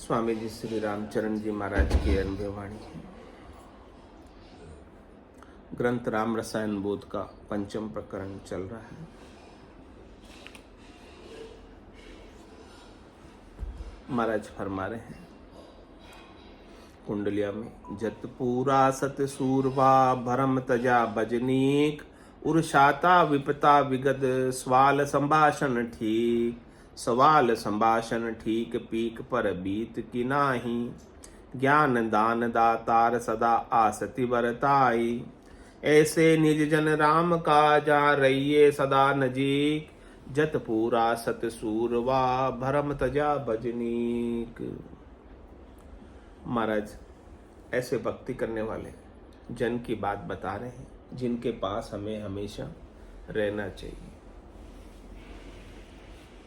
स्वामी जी श्री रामचरण जी महाराज की अनुभव वाणी है। ग्रंथ राम रसायन बोध का पंचम प्रकरण चल रहा है। महाराज फरमा रहे हैं कुंडलिया में, जत पूरा सत सूरवा भरम तजा बजनीक, उर्षाता विपता विगद स्वाल संभाषण ठीक, सवाल संभाषण ठीक पीक पर बीत की नाही, ज्ञान दान दातार सदा आसति बरताई, ऐसे निज जन राम का जा रहिए सदा नजीक, जत पूरा सत सूरवा भरम तजा बजनीक। महाराज ऐसे भक्ति करने वाले जन की बात बता रहे हैं जिनके पास हमें हमेशा रहना चाहिए,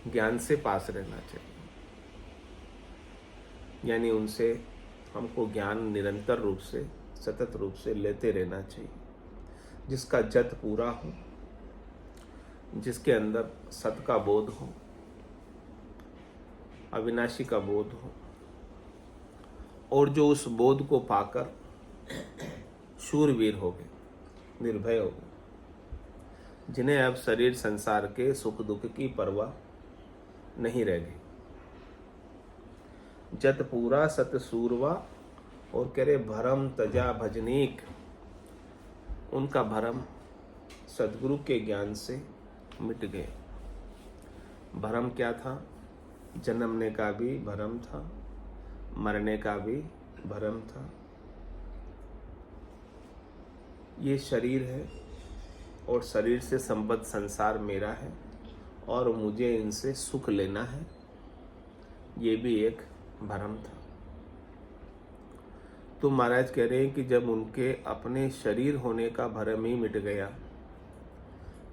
ज्ञान से पास रहना चाहिए, यानी उनसे हमको ज्ञान निरंतर रूप से सतत रूप से लेते रहना चाहिए, जिसका जत पूरा हो, जिसके अंदर सत का बोध हो, अविनाशी का बोध हो, और जो उस बोध को पाकर शूरवीर हो गए, निर्भय हो गए, जिन्हें अब शरीर संसार के सुख दुख की परवाह नहीं रह गई। जत पूरा सत सूरवा, और कह रहे भरम तजा भजनीक, उनका भरम सदगुरु के ज्ञान से मिट गए। भरम क्या था? जन्मने का भी भरम था, मरने का भी भरम था। ये शरीर है और शरीर से संबद्ध संसार मेरा है और मुझे इनसे सुख लेना है, ये भी एक भरम था। तो महाराज कह रहे हैं कि जब उनके अपने शरीर होने का भरम ही मिट गया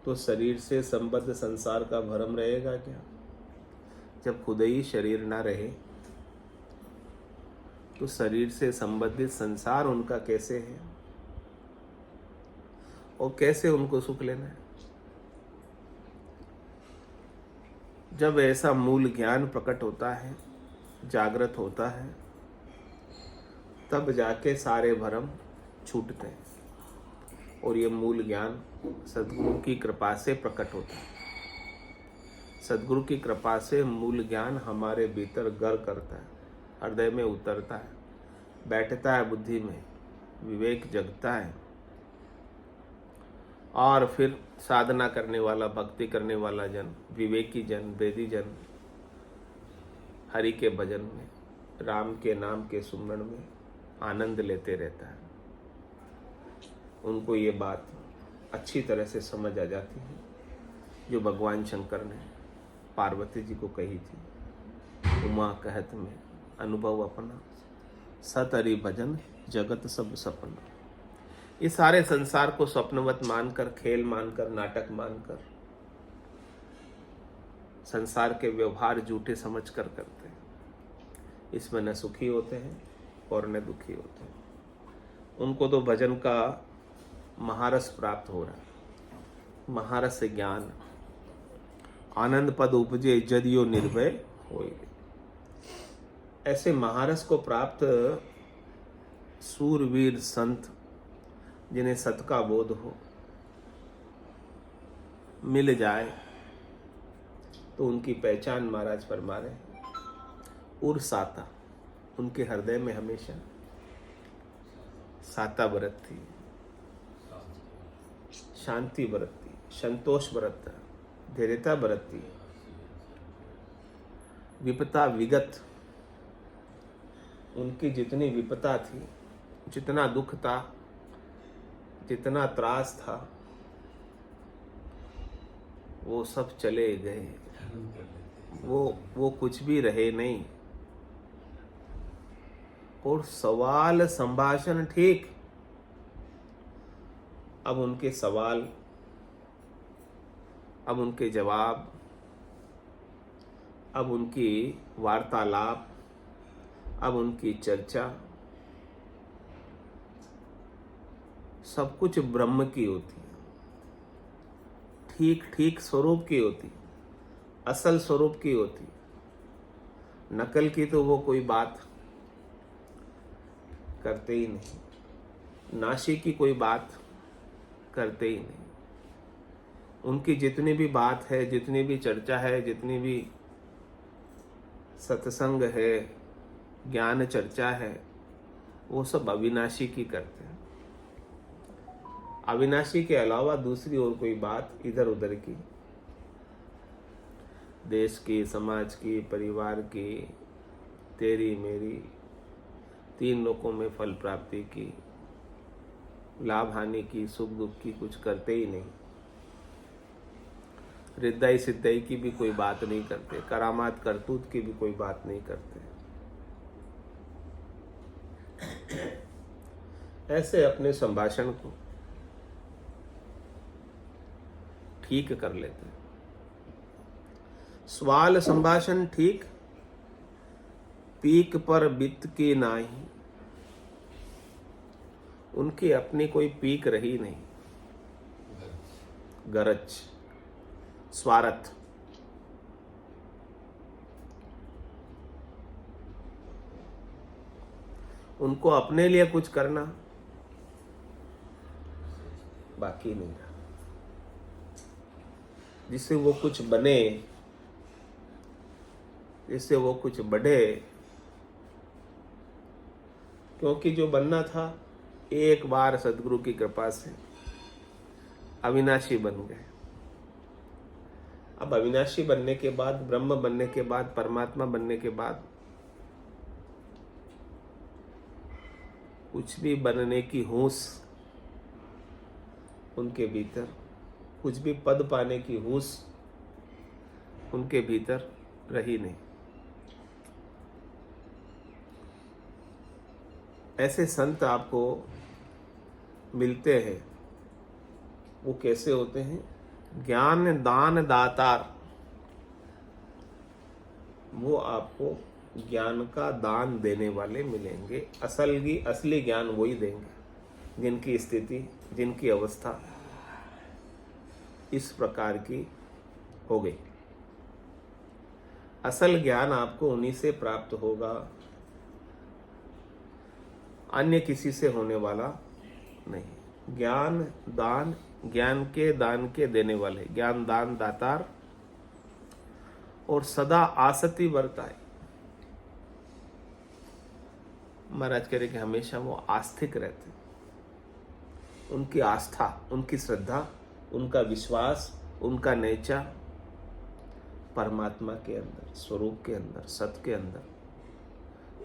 तो शरीर से संबद्ध संसार का भरम रहेगा क्या? जब खुद ही शरीर ना रहे तो शरीर से संबंधित संसार उनका कैसे है और कैसे उनको सुख लेना है? जब ऐसा मूल ज्ञान प्रकट होता है, जागृत होता है, तब जाके सारे भरम छूटते हैं और ये मूल ज्ञान सद्गुरु की कृपा से प्रकट होता है। सद्गुरु की कृपा से मूल ज्ञान हमारे भीतर घर करता है, हृदय में उतरता है, बैठता है बुद्धि में, विवेक जगता है, और फिर साधना करने वाला, भक्ति करने वाला जन, विवेकी जन, वेदी जन हरि के भजन में, राम के नाम के सुमरण में आनंद लेते रहता है। उनको ये बात अच्छी तरह से समझ आ जाती है जो भगवान शंकर ने पार्वती जी को कही थी, उमा कहत में अनुभव अपना, सतरि भजन जगत सब सपना। ये सारे संसार को स्वप्नवत मानकर, खेल मानकर, नाटक मानकर संसार के व्यवहार झूठे समझकर करते हैं। इसमें न सुखी होते हैं और न दुखी होते हैं। उनको तो भजन का महारस प्राप्त हो रहा है, महारस ज्ञान, आनंद पद उपजे जदियो निर्भय होए। ऐसे महारस को प्राप्त सूरवीर संत जिन्हें सत का बोध हो मिल जाए तो उनकी पहचान महाराज फरमा रहे हैं, उर्साता, उनके हृदय में हमेशा साता बरतती, शांति बरतती, संतोष बरतता, धैर्यता बरतती, विपता विगत, उनकी जितनी विपता थी, जितना दुख था, जितना त्रास था, वो सब चले गए, वो कुछ भी रहे नहीं। और सवाल संभाषण ठीक, अब उनके सवाल, अब उनके जवाब, अब उनकी वार्तालाप, अब उनकी चर्चा, सब कुछ ब्रह्म की होती है, ठीक ठीक स्वरूप की होती, असल स्वरूप की होती। नकल की तो वो कोई बात करते ही नहीं, नाशी की कोई बात करते ही नहीं। उनकी जितनी भी बात है, जितनी भी चर्चा है, जितनी भी सत्संग है, ज्ञान चर्चा है, वो सब अविनाशी की करते हैं। अविनाशी के अलावा दूसरी और कोई बात इधर उधर की, देश की, समाज की, परिवार की, तेरी मेरी, तीन लोकों में फल प्राप्ति की, लाभ हानि की, सुख दुख की कुछ करते ही नहीं। रिद्धाई सिद्धाई की भी कोई बात नहीं करते, करामात करतूत की भी कोई बात नहीं करते। ऐसे अपने संभाषण को ठीक कर लेते हैं। स्वाल संभाषण ठीक, पीक पर बित की नाही। उनकी अपनी कोई पीक रही नहीं, गरज, स्वार्थ। उनको अपने लिए कुछ करना बाकी नहीं रहा, जिससे वो कुछ बने, जिससे वो कुछ बढ़े। क्योंकि जो बनना था, एक बार सदगुरु की कृपा से अविनाशी बन गए। अब अविनाशी बनने के बाद, ब्रह्म बनने के बाद, परमात्मा बनने के बाद कुछ भी बनने की होश उनके भीतर, कुछ भी पद पाने की होश उनके भीतर रही नहीं। ऐसे संत आपको मिलते हैं। वो कैसे होते हैं? ज्ञान दान दातार। वो आपको ज्ञान का दान देने वाले मिलेंगे। असली ज्ञान वही देंगे जिनकी स्थिति, जिनकी अवस्था इस प्रकार की हो गई। असल ज्ञान आपको उन्हीं से प्राप्त होगा, अन्य किसी से होने वाला नहीं। ज्ञान दान, ज्ञान के दान के देने वाले, ज्ञान दान दातार, और सदा आसक्ति बरताए। महाराज कह रहे कि हमेशा वो आस्तिक रहते। उनकी आस्था, उनकी श्रद्धा, उनका विश्वास, उनका नेचा परमात्मा के अंदर, स्वरूप के अंदर, सत्य के अंदर,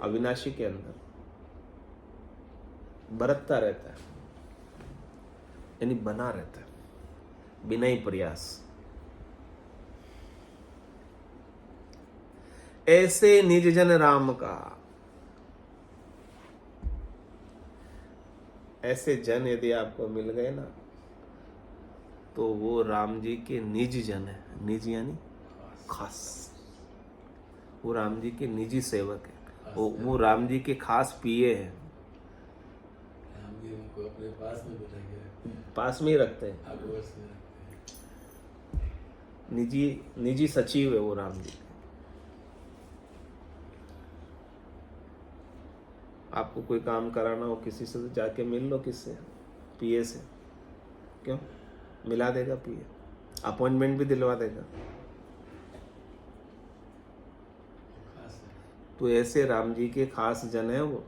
अविनाशी के अंदर बरतता रहता है, यानी बना रहता है बिना ही प्रयास। ऐसे निज जन राम का, ऐसे जन यदि आपको मिल गए ना, तो वो राम जी के निज जन है। निज यानी खास। वो राम जी के निजी सेवक है। वो राम जी के खास पिए हैं। राम जी उनको अपने पास में बिठाएंगे, पास में ही रखते हैं। आगोश में रखते हैं। निजी सचिव है वो राम जी। आपको कोई काम कराना हो किसी से, तो जाके मिल लो। किससे? पीए से। क्यों? मिला देगा पीए, अपॉइंटमेंट भी दिलवा देगा। तो ऐसे राम जी के खास जन है वो,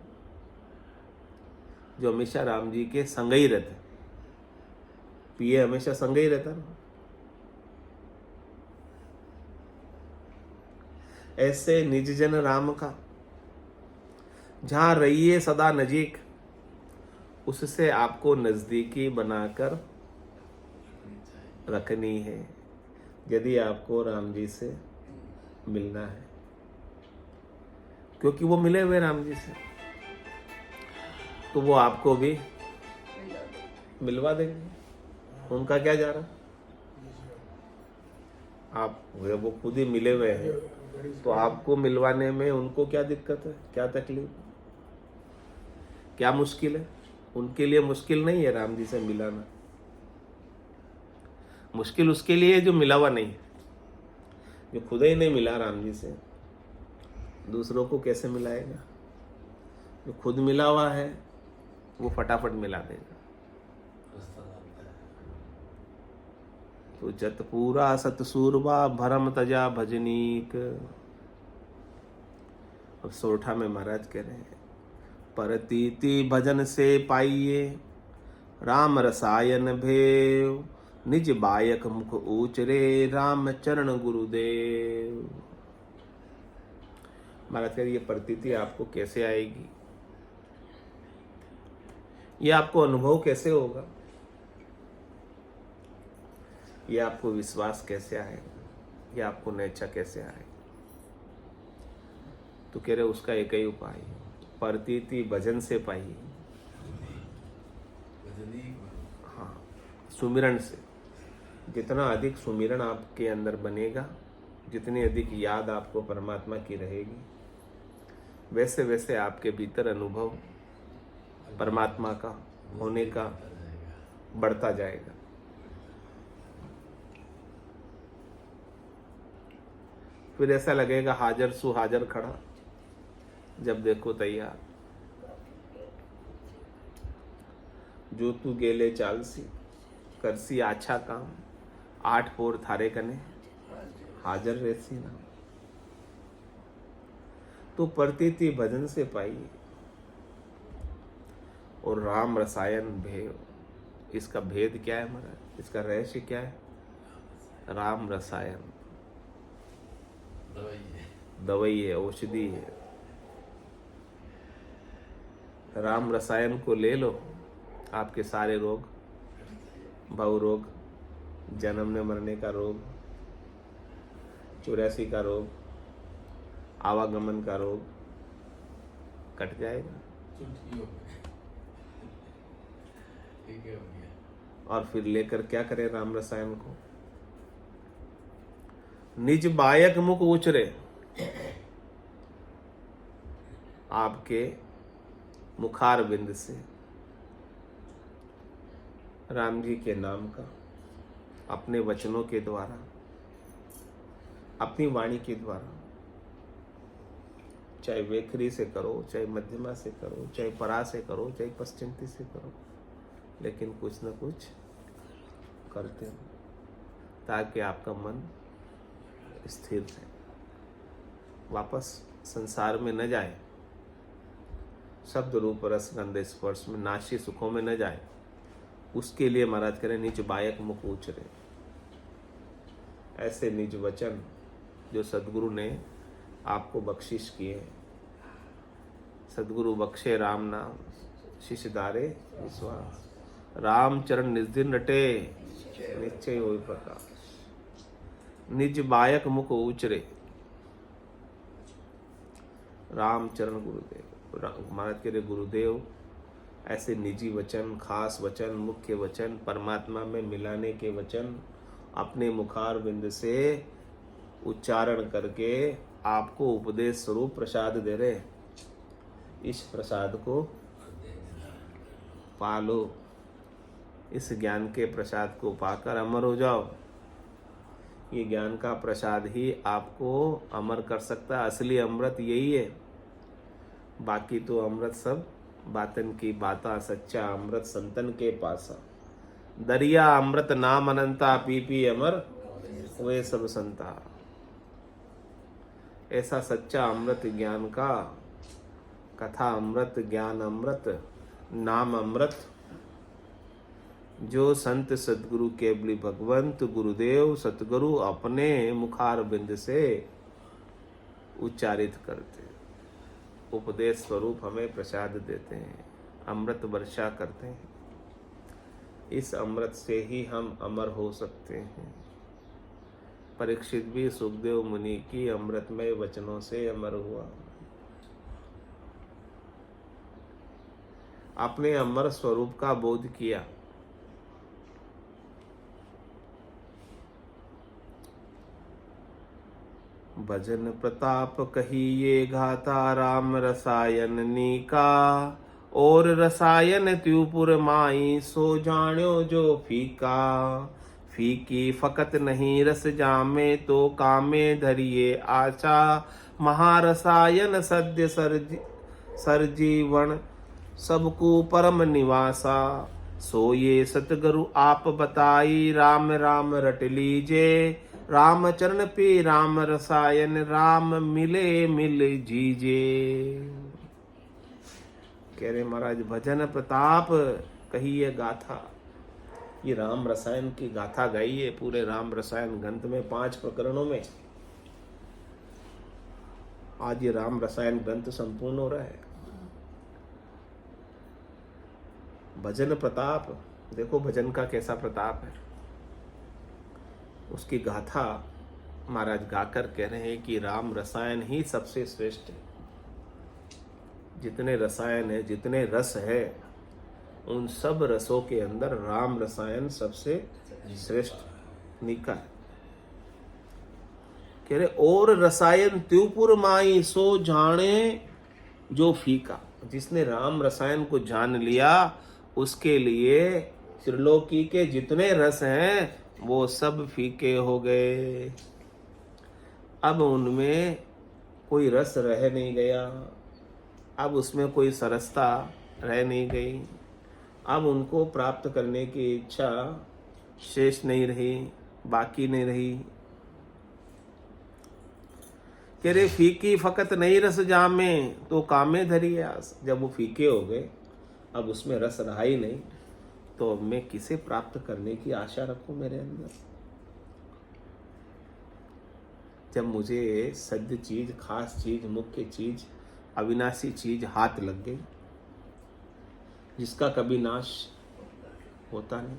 जो हमेशा राम जी के संग ही रहते। पीए हमेशा संग ही रहता ना। ऐसे निज जन राम का, जहां रहिए सदा नजीक, उससे आपको नजदीकी बनाकर रखनी है यदि आपको राम जी से मिलना है। क्योंकि वो मिले हुए राम जी से, तो वो आपको भी मिलवा देंगे। उनका क्या जा रहा? आप वो खुद ही मिले हुए हैं, तो आपको मिलवाने में उनको क्या दिक्कत है, क्या तकलीफ, क्या मुश्किल है? उनके लिए मुश्किल नहीं है राम जी से मिलाना। मुश्किल उसके लिए जो मिला हुआ नहीं, जो खुद ही नहीं मिला राम जी से। दूसरों को कैसे मिलाएगा? जो खुद मिला हुआ है वो फटाफट मिला देगा। रास्ता जानता है। तो जत पूरा सत सूरबा भरम तजा भजनीक। अब सोरठा में महाराज कह रहे हैं, परतीति भजन से पाइए राम रसायन भेव, निज बायक मुख ऊचरे राम चरण गुरुदेव। महाराज कह रहे ये प्रतीति आपको कैसे आएगी, ये आपको अनुभव कैसे होगा, ये आपको विश्वास कैसे आएगा, ये आपको नैच्छा कैसे आएगा? तो कह रहे उसका एक ही उपाय, प्रतीति भजन से पाइए। भजनी हाँ, सुमिरन से। जितना अधिक सुमिरन आपके अंदर बनेगा, जितनी अधिक याद आपको परमात्मा की रहेगी, वैसे वैसे आपके भीतर अनुभव परमात्मा का होने का बढ़ता जाएगा। फिर ऐसा लगेगा हाजर सुहाजर खड़ा, जब देखो तैयार। जो तू गेले चालसी करसी आछा काम, 8 पोर थारे कने हाजर रहसी ना। तो प्रतीति भजन से पाइए। और राम रसायन भेव, इसका भेद क्या है हमारा, इसका रहस्य क्या है? राम रसायन दवाई है, औषधि है। राम रसायन को ले लो, आपके सारे रोग, भव रोग, जन्मने मरने का रोग, 84 का रोग, आवागमन का रोग कट जाएगा। चुटकियों में ठीक है, हो गया। और फिर लेकर क्या करें राम रसायन को? निज बायक मुख उचरे, आपके मुखार बिंद से राम जी के नाम का, अपने वचनों के द्वारा, अपनी वाणी के द्वारा, चाहे वेखरी से करो, चाहे मध्यमा से करो, चाहे परा से करो, चाहे पश्चिमती से करो, लेकिन कुछ न कुछ करते हो, ताकि आपका मन स्थिर रहे, वापस संसार में न जाए, शब्द रूप रस गंध स्पर्श में, नाशी सुखों में न जाए। उसके लिए महाराज करें निज बायक मुख उचरे। ऐसे निज वचन जो सदगुरु ने आपको बख्शिश किए, सदगुरु बख्शे राम नाम शिष्य दारे विश्वास, राम चरण निज दिन रटे निश्चय होय प्रकाश। निज बायक मुख उचरे, राम चरण गुरुदेव। महाराज कह रहे गुरुदेव ऐसे निजी वचन, खास वचन, मुख्य वचन, परमात्मा में मिलाने के वचन अपने मुखार बिंद से उच्चारण करके आपको उपदेश स्वरूप प्रसाद दे रहे। इस प्रसाद को पालो, इस ज्ञान के प्रसाद को पाकर अमर हो जाओ। ये ज्ञान का प्रसाद ही आपको अमर कर सकता है। असली अमृत यही है, बाकी तो अमृत सब बातन की बाता, सच्चा अमृत संतन के पासा। दरिया अमृत नाम अनंता, पी पी अमर वे सब संता। ऐसा सच्चा अमृत ज्ञान का, कथा अमृत, ज्ञान अमृत, नाम अमृत, जो संत सदगुरु केवली भगवंत गुरुदेव सतगुरु अपने मुखार बिंद से उच्चारित करते, उपदेश स्वरूप हमें प्रसाद देते हैं, अमृत वर्षा करते हैं। इस अमृत से ही हम अमर हो सकते हैं। परीक्षित भी सुखदेव मुनि की अमृतमय वचनों से अमर हुआ। अपने अमर स्वरूप का बोध किया। भजन प्रताप कहिए घाता, राम रसायन नीका, और रसायन त्युपुर माई, सो जान्यो जो फीका। फीकी फकत नहीं रस जामे, तो कामे धरिए आशा, महारसायन सद्य सरजीवन सबको परम निवासा। सो ये सतगुरु आप बताई राम राम रट लीजे। राम चरण पे राम रसायन राम मिले मिल जीजे। कह रहे महाराज भजन प्रताप कही ये गाथा, ये राम रसायन की गाथा गाई है पूरे राम रसायन ग्रंथ में 5 प्रकरणों में। आज ये राम रसायन ग्रंथ संपूर्ण हो रहा है। भजन प्रताप देखो, भजन का कैसा प्रताप है। उसकी गाथा महाराज गाकर कह रहे हैं कि राम रसायन ही सबसे श्रेष्ठ है। जितने रसायन है, जितने रस है, उन सब रसों के अंदर राम रसायन सबसे श्रेष्ठ निका है। कह रहे और रसायन त्योपुर माई सो जाने जो फीका। जिसने राम रसायन को जान लिया उसके लिए त्रिलोकी के जितने रस हैं वो सब फीके हो गए। अब उनमें कोई रस रह नहीं गया, अब उसमें कोई सरसता रह नहीं गई, अब उनको प्राप्त करने की इच्छा शेष नहीं रही, बाकी नहीं रही। कह रहे फीकी फकत नहीं रस जामे तो कामे धरी आस। जब वो फीके हो गए, अब उसमें रस रहा ही नहीं, तो मैं किसे प्राप्त करने की आशा रखूं मेरे अंदर। जब मुझे सद्य चीज, खास चीज, मुख्य चीज, अविनाशी चीज हाथ लग गई, जिसका कभी नाश होता नहीं,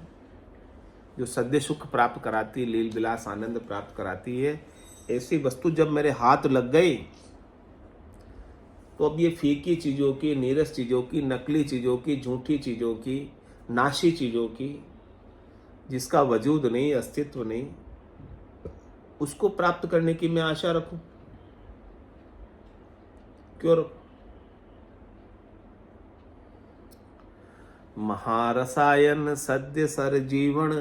जो सद्य सुख प्राप्त कराती, लील विलास आनंद प्राप्त कराती है, ऐसी वस्तु जब मेरे हाथ लग गई, तो अब ये फीकी चीजों की, नीरस चीजों की, नकली चीजों की, झूठी चीजों की, नाशी चीजों की, जिसका वजूद नहीं, अस्तित्व नहीं, उसको प्राप्त करने की मैं आशा रखूं? क्यों रखूं? महारसायन सद्य सर जीवन।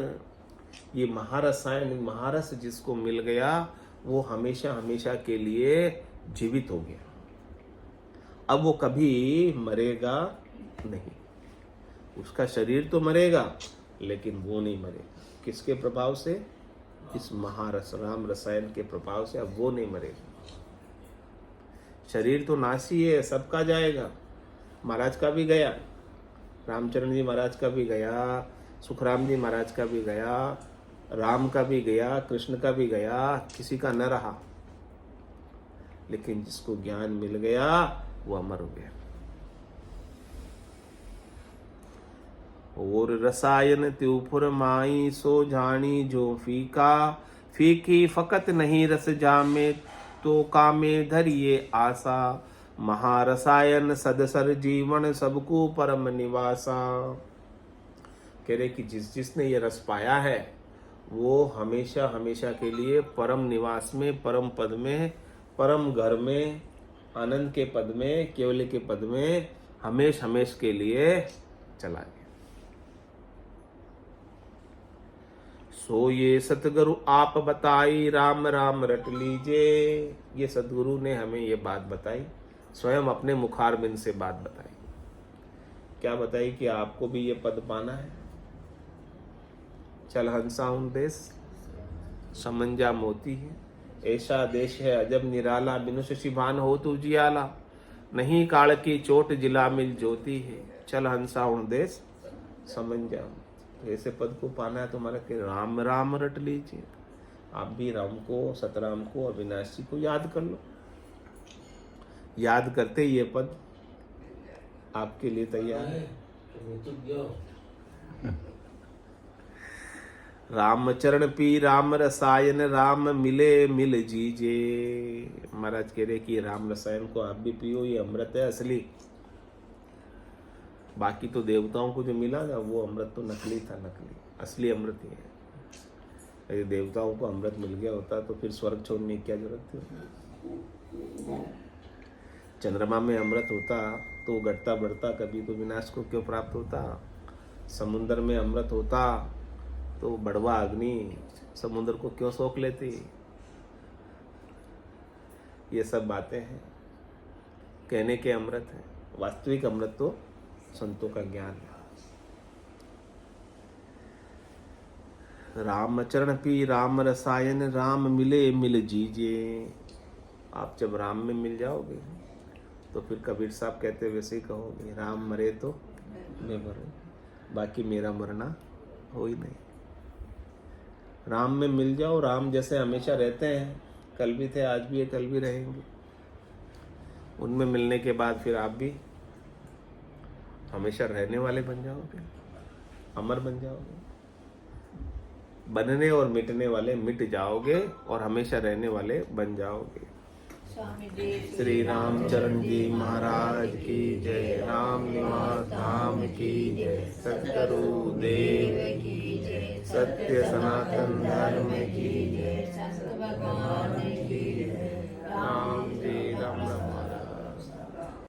ये महारसायन, महारस जिसको मिल गया वो हमेशा हमेशा के लिए जीवित हो गया। अब वो कभी मरेगा नहीं। उसका शरीर तो मरेगा लेकिन वो नहीं मरेगा। किसके प्रभाव से? इस महारस राम रसायन के प्रभाव से अब वो नहीं मरेगा। शरीर तो नाशी है, सबका जाएगा। महाराज का भी गया, रामचरण जी महाराज का भी गया, सुखराम जी महाराज का भी गया, राम का भी गया, कृष्ण का भी गया, किसी का न रहा। लेकिन जिसको ज्ञान मिल गया वो अमर हो गया। और रसायन त्योपुर माई सो जानी जो फीका। फीकी फकत नहीं रस जामे तो कामे धरिए आशा। महारसायन सदसर जीवन सबको परम निवासा। कह रहे कि जिसने ये रस पाया है वो हमेशा हमेशा के लिए परम निवास में, परम पद में, परम घर में, आनंद के पद में, केवल के पद में हमेश हमेश के लिए चला गया। सो ये सतगुरु आप बताई राम राम रट लीजे। ये सतगुरु ने हमें ये बात बताई, स्वयं अपने मुखारबिंद से बात बताई। क्या बताई? कि आपको भी ये पद पाना है। चल हंसाउन देश समंजा मोती है, ऐसा देश है अजब निराला। बिनु शिभान हो तू जियाला, नहीं काल की चोट जिला मिल ज्योति है। चल हंसाउन देश समंजा। ऐसे पद को पाना है तुम्हारा कि राम राम रट लीजिए। आप भी राम को, सतराम को, अविनाशी को याद कर लो। याद करते ये पद आपके लिए तैयार है। राम चरण पी राम रसायन राम मिले मिल जीजे। महाराज कह रहे कि राम रसायन को आप भी पियो, ये अमृत है असली। बाकी तो देवताओं को जो मिला ना वो अमृत तो नकली था, नकली। असली अमृत ही है। यदि देवताओं को अमृत मिल गया होता तो फिर स्वर्ग छोड़ने की क्या जरूरत थी? चंद्रमा में अमृत होता तो घटता बढ़ता, कभी तो विनाश को क्यों प्राप्त होता? समुद्र में अमृत होता तो बड़वा अग्नि समुद्र को क्यों सोख लेती? ये सब बातें हैं, कहने के अमृत है। वास्तविक अमृत तो संतों का ज्ञान है। राम चरण पी राम रसायन, राम मिले मिल जीजे। आप जब राम में मिल जाओगे तो फिर कबीर साहब कहते वैसे ही कहोगे, राम मरे तो मैं मरूं, बाकी मेरा मरना हो ही नहीं। राम में मिल जाओ, राम जैसे हमेशा रहते हैं, कल भी थे आज भी है कल भी रहेंगे। उनमें मिलने के बाद फिर आप भी हमेशा रहने वाले बन जाओगे, अमर बन जाओगे। बनने और मिटने वाले मिट जाओगे और हमेशा रहने वाले बन जाओगे। श्री रामचरण जी महाराज की जय। राम निवास धाम की जय। सतगुरु देव की जय। सत्य सनातन धर्म की जय। संत भगवान की जय। राम जी राम राम।